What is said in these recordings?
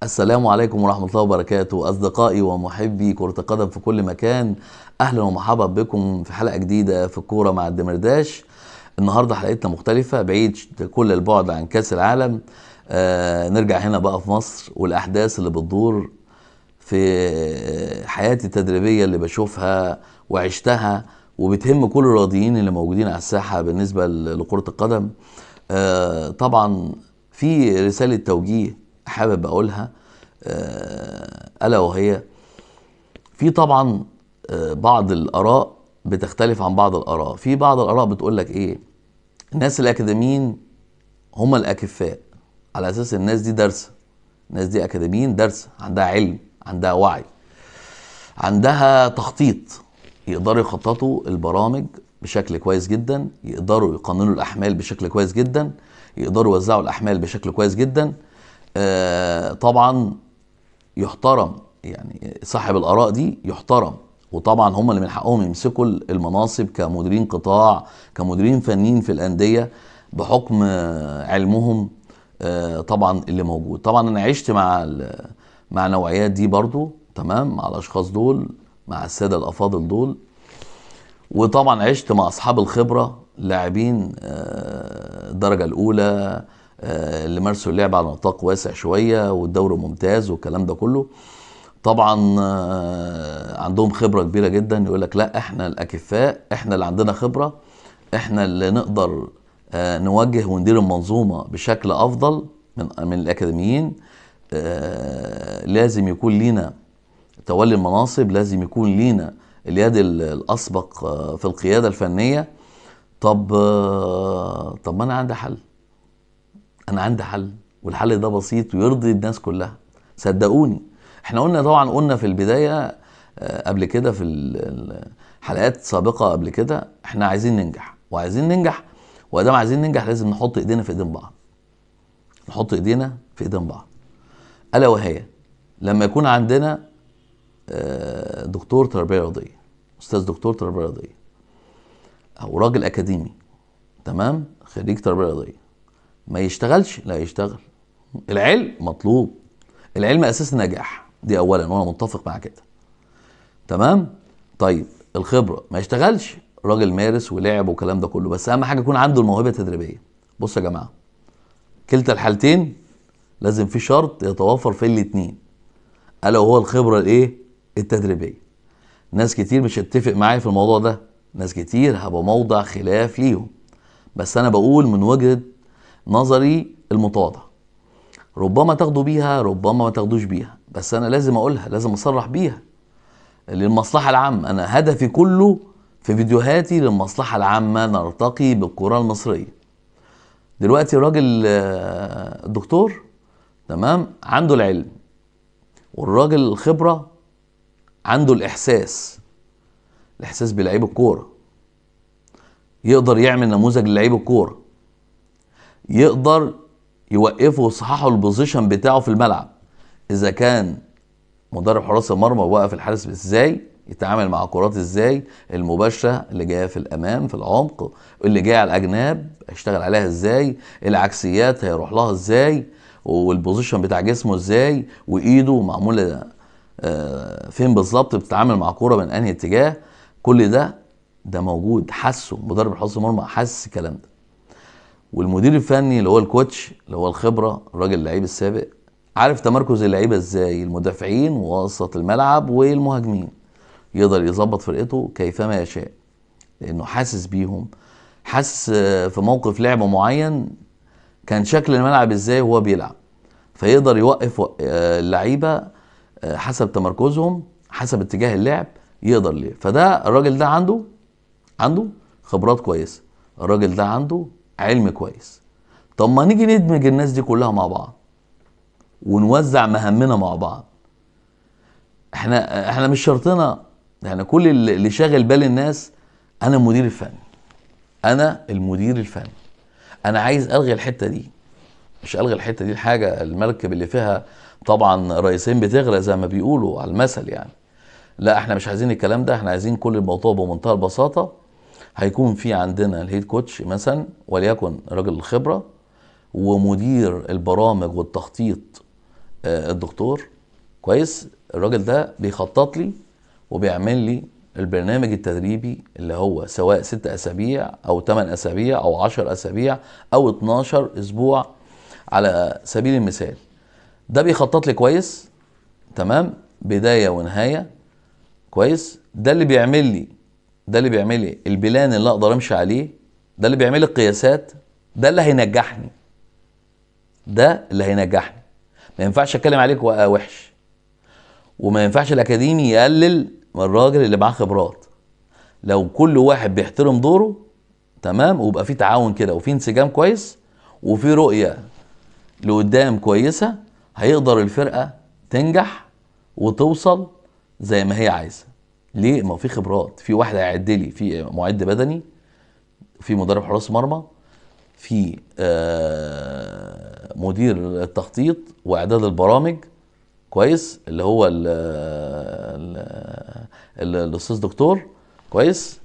السلام عليكم ورحمة الله وبركاته أصدقائي ومحبي كرة القدم في كل مكان. أهلا ومرحبا بكم في حلقة جديدة في الكورة مع الدمرداش. النهاردة حلقتنا مختلفة بعيد كل البعد عن كأس العالم. نرجع هنا بقى في مصر والأحداث اللي بتدور في حياتي التدريبية اللي بشوفها وعشتها وبتهم كل الرياضيين اللي موجودين على الساحة بالنسبة لكرة القدم. طبعا في رسالة توجيه حابب أقولها، ألا وهي في طبعا بعض الآراء بتختلف عن بعض الآراء. في بعض الآراء بتقول لك إيه؟ الناس الأكاديميين هم الأكفاء، على أساس الناس دي دارسة، الناس دي أكاديميين دارسة، عندها علم، عندها وعي، عندها تخطيط، يقدروا يخططوا البرامج بشكل كويس جدا، يقدروا يقننوا الأحمال بشكل كويس جدا، يقدروا يوزعوا الأحمال بشكل كويس جدا. طبعا يحترم، يعني صاحب الآراء دي يحترم، وطبعا هم اللي من حقهم يمسكوا المناصب كمديرين قطاع، كمديرين فنيين في الأندية بحكم علمهم. طبعا اللي موجود. طبعا انا عشت مع النوعيات دي برضو، تمام، مع الاشخاص دول، مع السادة الافاضل دول. وطبعا عشت مع اصحاب الخبرة، لاعبين الدرجة الاولى، اللي مارسوا اللعب على نطاق واسع شوية والدوري ممتاز والكلام ده كله. طبعا عندهم خبرة كبيرة جدا، يقول لك لا احنا الاكفاء، احنا اللي عندنا خبرة، احنا اللي نقدر نوجه وندير المنظومة بشكل افضل من الاكاديميين. لازم يكون لينا تولي المناصب، لازم يكون لينا اليد الاسبق في القيادة الفنية. طب ما انا عندي حل، انا عندي حل، والحل ده بسيط ويرضي الناس كلها، صدقوني. احنا قلنا في البداية قبل كده في حلقات سابقة قبل كده، احنا عايزين ننجح وعايزين ننجح، وادام عايزين ننجح لازم نحط ايدينا في ايدين بعض، نحط ايدينا في ايدين بعض. الا وهي لما يكون عندنا دكتور تربية رياضية، استاذ دكتور تربية رياضية، او راجل اكاديمي، تمام، خريج تربية رياضية، ما يشتغلش؟ لا يشتغل. العلم مطلوب، العلم اساس النجاح، دي اولا، وانا متفق مع كده، تمام. طيب الخبره ما يشتغلش، راجل مارس ولعب والكلام ده كله، بس اهم حاجه يكون عنده الموهبه التدريبيه. بصوا يا جماعه، كلتا الحالتين لازم في شرط يتوافر في الاثنين، الا وهو الخبره الايه؟ التدريبيه. ناس كتير مش هتتفق معايا في الموضوع ده، ناس كتير هبقى موضع خلاف ليهم، بس انا بقول من وجهه نظري المتواضع. ربما تاخدوا بيها، ربما ما تاخدوش بيها، بس انا لازم اقولها، لازم اصرح بيها للمصلحة العامة. انا هدفي كله في فيديوهاتي للمصلحة العامة، نرتقي بالكرة المصرية. دلوقتي الراجل الدكتور، تمام، عنده العلم، والراجل الخبرة عنده الاحساس بلعيب الكورة، يقدر يعمل نموذج للعيب الكورة، يقدر يوقفه ويصححه البوزيشن بتاعه في الملعب. اذا كان مدرب حراس المرمى وقف الحارس ازاي، يتعامل مع كرات ازاي، المباشره اللي جايه في الامام في العمق، اللي جايه على الاجناب هيشتغل عليها ازاي، العكسيات هيروح لها ازاي، والبوزيشن بتاع جسمه ازاي، وايده معموله فين بالظبط، بتتعامل مع كوره من انهي اتجاه. كل ده موجود، حسه مدرب حراس المرمى، حس الكلام ده. والمدير الفني اللي هو الكوتش، اللي هو الخبره، الراجل اللعيب السابق، عارف تمركز اللعيبه ازاي، المدافعين ووسط الملعب والمهاجمين، يقدر يظبط فرقته كيفما يشاء، لانه حاسس بيهم، حاسس في موقف لعب معين كان شكل الملعب ازاي وهو بيلعب، فيقدر يوقف اللعيبه حسب تمركزهم، حسب اتجاه اللعب، يقدر ليه. فده الراجل ده عنده خبرات كويسه، الراجل ده عنده علم كويس. طب ما نيجي ندمج الناس دي كلها مع بعض ونوزع مهمنا مع بعض. احنا مش شرطنا، يعني كل اللي شاغل بال الناس انا المدير الفني، انا المدير الفني، انا عايز الغي الحته دي. مش الغي الحته دي، الحاجه المركب اللي فيها طبعا رئيسين بتغرق زي ما بيقولوا على المثل يعني. لا، احنا مش عايزين الكلام ده، احنا عايزين كل الموضوع بمنتهى البساطه. هيكون في عندنا الهيد كوتش مثلا، وليكن راجل الخبره، ومدير البرامج والتخطيط الدكتور كويس، الراجل ده بيخطط لي وبيعمل لي البرنامج التدريبي اللي هو سواء 6 أسابيع أو 8 أسابيع أو 10 أسابيع أو 12 أسبوع على سبيل المثال. ده بيخطط لي كويس، تمام، بداية ونهاية كويس. ده اللي بيعمل لي البلان اللي اقدر امشي عليه، ده اللي بيعمل لي القياسات، ده اللي هينجحني، ما ينفعش اتكلم عليك وحش، وما ينفعش الاكاديمي يقلل من الراجل اللي معاه خبرات. لو كل واحد بيحترم دوره، تمام، ويبقى في تعاون كده وفي انسجام كويس وفي رؤية لقدام كويسة، هيقدر الفرقة تنجح وتوصل زي ما هي عايزة. ليه؟ ما في خبرات، في واحد هيعد لي، في معد بدني، في مدرب حراس مرمى، في مدير التخطيط واعداد البرامج كويس، اللي هو الاستاذ دكتور كويس.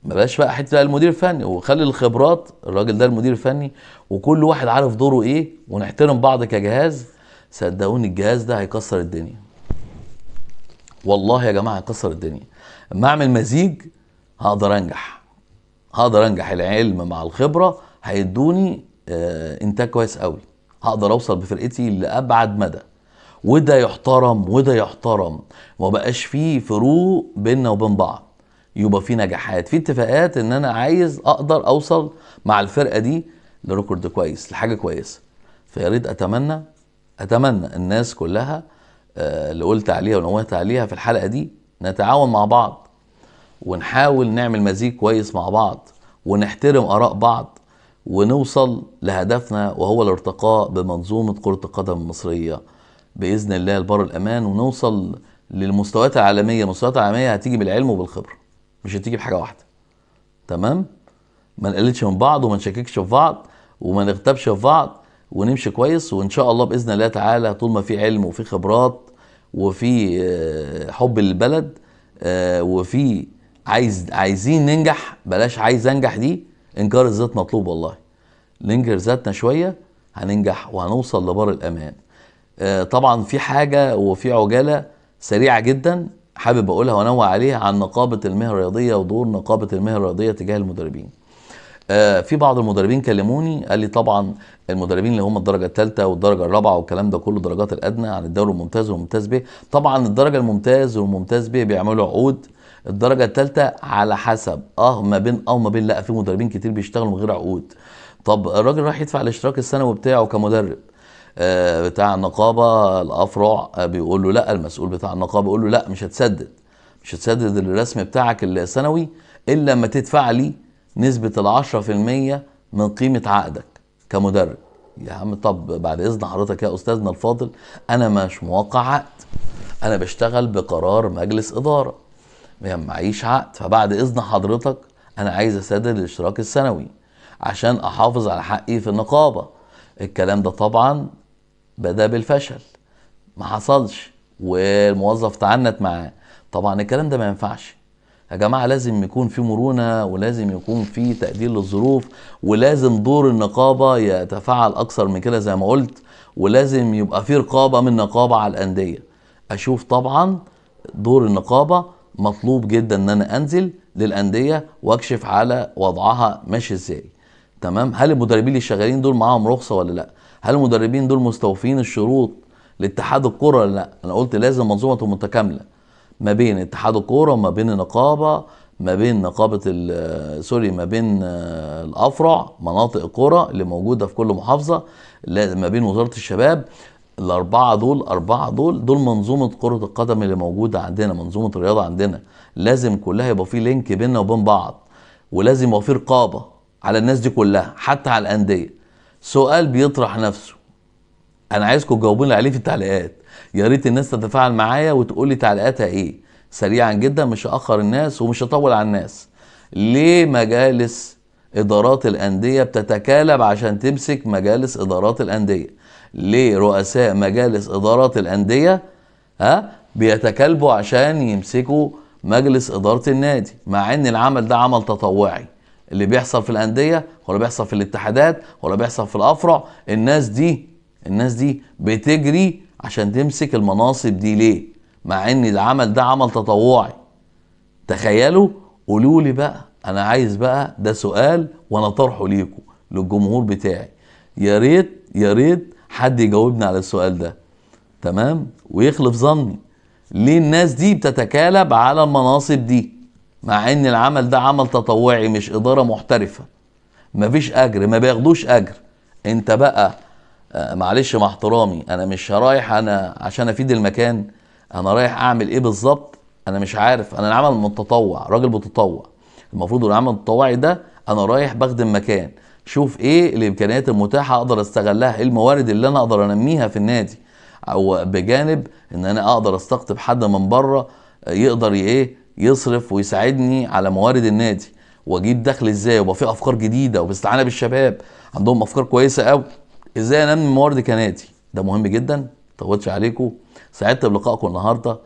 ما بقاش بقى حته بقى المدير الفني، وخلي الخبرات الراجل ده المدير الفني، وكل واحد عارف دوره ايه، ونحترم بعض كجهاز. صدقوني الجهاز ده هيكسر الدنيا، والله يا جماعه هيكسر الدنيا. اما اعمل مزيج هقدر انجح العلم مع الخبره هيدوني انتاج كويس قوي، هقدر اوصل بفرقتي لابعد مدى، وده يحترم، وما بقاش فيه فروق بيننا وبين بعض، يبقى في نجاحات، في اتفاقات ان انا عايز اقدر اوصل مع الفرقه دي لريكورد كويس، لحاجه كويسه. فيا ريت اتمنى الناس كلها اللي قلت عليها ونوهت عليها في الحلقه دي نتعاون مع بعض، ونحاول نعمل مزيج كويس مع بعض، ونحترم آراء بعض، ونوصل لهدفنا وهو الارتقاء بمنظومة كرة القدم المصرية بإذن الله لبر الأمان، ونوصل للمستويات العالمية. المستويات العالمية هتيجي بالعلم وبالخبرة، مش هتيجي بحاجة واحدة، تمام؟ ما نقللش من بعض وما نشككش في بعض وما نغتابش في بعض، ونمشي كويس. وإن شاء الله بإذن الله تعالى طول ما في علم وفي خبرات وفي حب للبلد وفي عايزين ننجح، بلاش عايز انجح دي، انكار الذات مطلوب والله. ننكر ذاتنا شويه هننجح وهنوصل لبر الامان. طبعا في حاجه وفي عجاله سريعه جدا حابب اقولها وانوه عليها عن نقابه المهنه الرياضيه ودور نقابه المهنه الرياضيه تجاه المدربين. في بعض المدربين كلموني قال لي طبعا المدربين اللي هم الدرجه الثالثه والدرجه الرابعه والكلام ده كله الدرجات الادنى عن الدوري الممتاز والممتاز ب، طبعا الدرجه الممتاز والممتاز ب بيعملوا عقود، الدرجه الثالثه على حسب ما بين لا، في مدربين كتير بيشتغلوا من غير عقود. طب الراجل راح يدفع الاشتراك السنوي بتاعه كمدرب، بتاع النقابه الافرع بيقول له لا، المسؤول بتاع النقابه بيقول له لا، مش هتسدد الرسم بتاعك السنوي الا لما تدفع لي نسبة 10% من قيمة عقدك كمدرب. يا عم طب بعد اذن حضرتك يا استاذنا الفاضل، انا مش موقع عقد، انا بشتغل بقرار مجلس ادارة، يعني معيش عقد. فبعد اذن حضرتك انا عايز اسدد الاشتراك السنوي عشان احافظ على حقي في النقابة. الكلام ده طبعا بدأ بالفشل، ما حصلش، والموظف تعنت معاه. طبعا الكلام ده ما ينفعش يا جماعة، لازم يكون في مرونة، ولازم يكون في تقدير للظروف، ولازم دور النقابة يتفاعل أكثر من كده زي ما قلت، ولازم يبقى في رقابة من نقابة على الأندية. أشوف طبعا دور النقابة مطلوب جدا ان انا انزل للأندية واكشف على وضعها ماشي ازاي، تمام؟ هل المدربين اللي شغالين دول معاهم رخصة ولا لا؟ هل المدربين دول مستوفين الشروط لاتحاد الكرة ولا لا؟ انا قلت لازم منظومة متكاملة ما بين اتحاد الكوره وما بين النقابه، ما بين نقابه ما بين الافرع مناطق الكوره اللي موجوده في كل محافظه، ما بين وزاره الشباب. الاربعه دول منظومه كره القدم اللي موجوده عندنا، منظومه الرياضه عندنا، لازم كلها يبقى في لينك بيننا وبين بعض، ولازم يبقى في رقابه على الناس دي كلها حتى على الانديه. سؤال بيطرح نفسه، انا عايزكم تجاوبوني عليه في التعليقات، يا ريت الناس تتفاعل معايا وتقول لي تعليقاتها ايه سريعا جدا، مش هاخر الناس ومش هطول على الناس. ليه مجالس ادارات الانديه بتتكالب عشان تمسك مجالس ادارات الانديه؟ ليه رؤساء مجالس ادارات الانديه بيتكالبوا عشان يمسكوا مجلس اداره النادي، مع ان العمل ده عمل تطوعي؟ اللي بيحصل في الانديه ولا بيحصل في الاتحادات ولا بيحصل في الافرع، الناس دي بتجري عشان تمسك المناصب دي ليه؟ مع ان العمل ده عمل تطوعي. تخيلوا. قولوا لي بقى، انا عايز بقى ده سؤال وانا طرحه ليكم للجمهور بتاعي. يا ريت يا ريت حد يجاوبني على السؤال ده، تمام، ويخلف ظني. ليه الناس دي بتتكالب على المناصب دي مع ان العمل ده عمل تطوعي مش اداره محترفه؟ مفيش اجر، ما بياخدوش اجر. انت بقى معلش مع احترامي، انا مش رايح انا عشان افيد المكان، انا رايح اعمل ايه بالظبط؟ انا مش عارف. انا العمل متطوع، راجل بتطوع، المفروض العمل التطوعي ده انا رايح بخدم مكان، شوف ايه الامكانيات المتاحه اقدر استغلها، ايه الموارد اللي انا اقدر انميها في النادي، او بجانب ان انا اقدر استقطب حد من بره يقدر ايه يصرف ويساعدني على موارد النادي، واجيب دخل ازاي، ويبقى في افكار جديده وباستعانه بالشباب عندهم افكار كويسه قوي، ازاي انمي موارد كنادي. ده مهم جدا. مطولش عليكم، سعدت بلقائكم النهارده.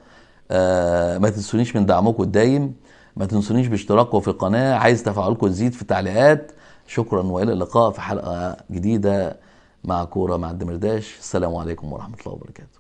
ما تنسونيش من دعمكم الدايم، ما تنسونيش باشتراككم في القناه، عايز تفاعلكم تزيد في التعليقات. شكرا، والى اللقاء في حلقه جديده مع كوره مع الدمرداش. السلام عليكم ورحمه الله وبركاته.